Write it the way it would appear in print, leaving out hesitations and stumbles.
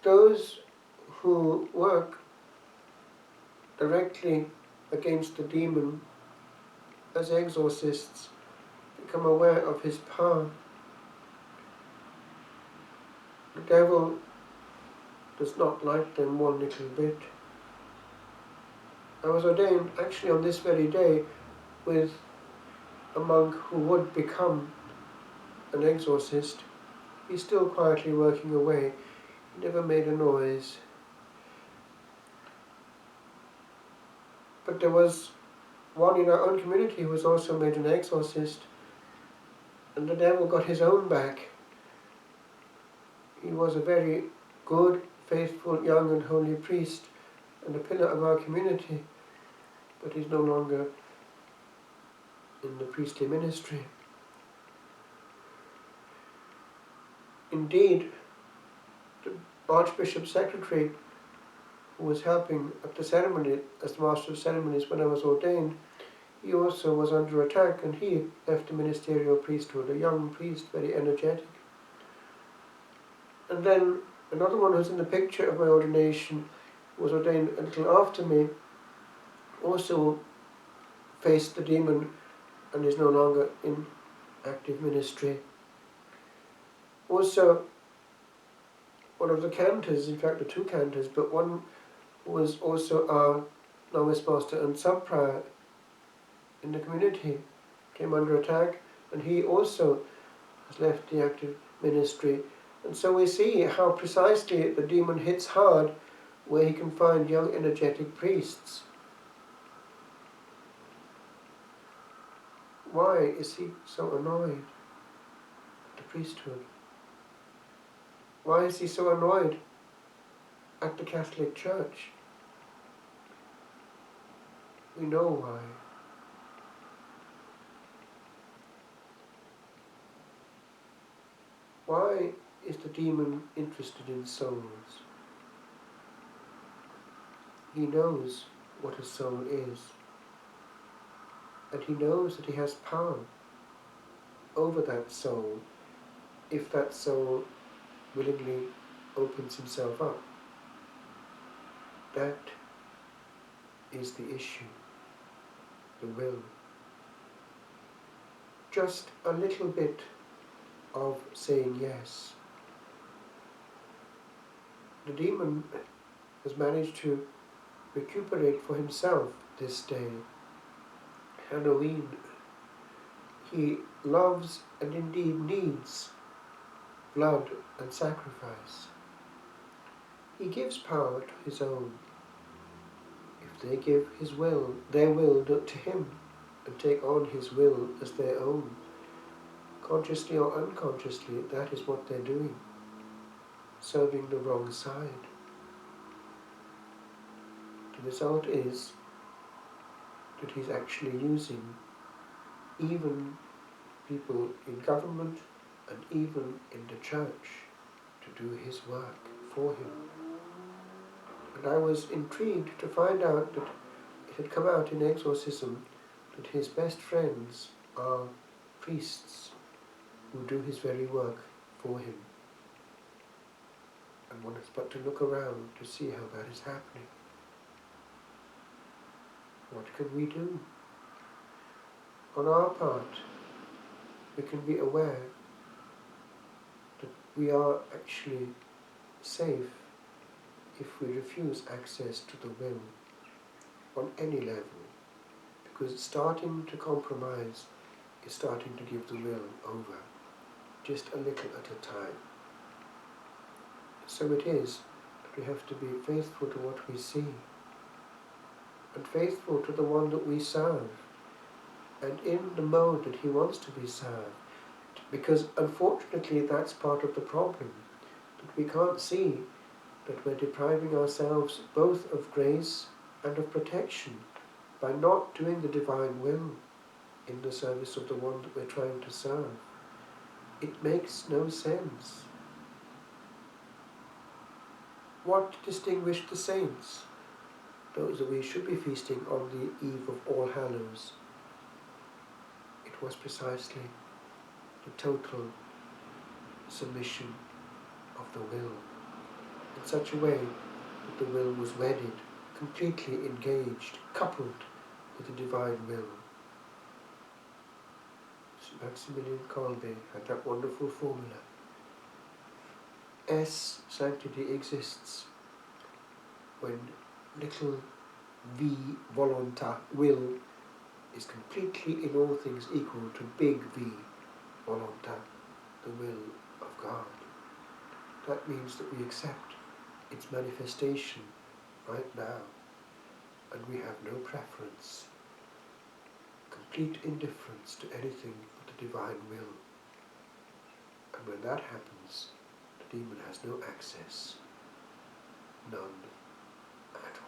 those who work directly against the demon as exorcists become aware of his power. The devil does not like them one little bit. I was ordained actually on this very day with a monk who would become an exorcist. He's still quietly working away. He never made a noise. But there was one in our own community who was also made an exorcist, and the devil got his own back. He was a very good, faithful, young and holy priest and a pillar of our community, but he's no longer in the priestly ministry. Indeed, the Archbishop's secretary, who was helping at the ceremony as the Master of Ceremonies when I was ordained, he also was under attack, and he left the ministerial priesthood, a young priest, very energetic. And then another one who's in the picture of my ordination, who was ordained a little after me, also faced the demon and is no longer in active ministry. Also, one of the cantors, in fact the two cantors, but one was also our novice master and sub-prior in the community, came under attack, and he also has left the active ministry. And so we see how precisely the demon hits hard where he can find young energetic priests. Why is he so annoyed at the priesthood? Why is he so annoyed at the Catholic Church? We know why. Why is the demon interested in souls? He knows what a soul is, and he knows that he has power over that soul if that soul willingly opens himself up. That is the issue, the will. Just a little bit of saying yes. The demon has managed to recuperate for himself this day, Halloween. He loves and indeed needs blood and sacrifice. He gives power to his own. If they give his will, their will to him, and take on his will as their own, consciously or unconsciously, that is what they're doing, serving the wrong side. The result is that he's actually using even people in government and even in the church to do his work for him. And I was intrigued to find out that it had come out in exorcism that his best friends are priests who do his very work for him. And one has but to look around to see how that is happening. What can we do? On our part, we can be aware that we are actually safe if we refuse access to the will on any level, because starting to compromise is starting to give the will over, just a little at a time. So it is that we have to be faithful to what we see, and faithful to the one that we serve, and in the mode that he wants to be served. Because unfortunately that's part of the problem, that we can't see that we're depriving ourselves both of grace and of protection by not doing the divine will in the service of the one that we're trying to serve. It makes no sense. What distinguished the saints, those that we should be feasting on the eve of All Hallows? It was precisely the total submission of the will in such a way that the will was wedded, completely engaged, coupled with the divine will. Maximilian Kolbe had that wonderful formula. S sanctity exists when little v voluntas, will, is completely in all things equal to big V voluntas, the will of God. That means that we accept its manifestation right now, and we have no preference, complete indifference to anything but the divine will. And when that happens, the demon has no access, none at all.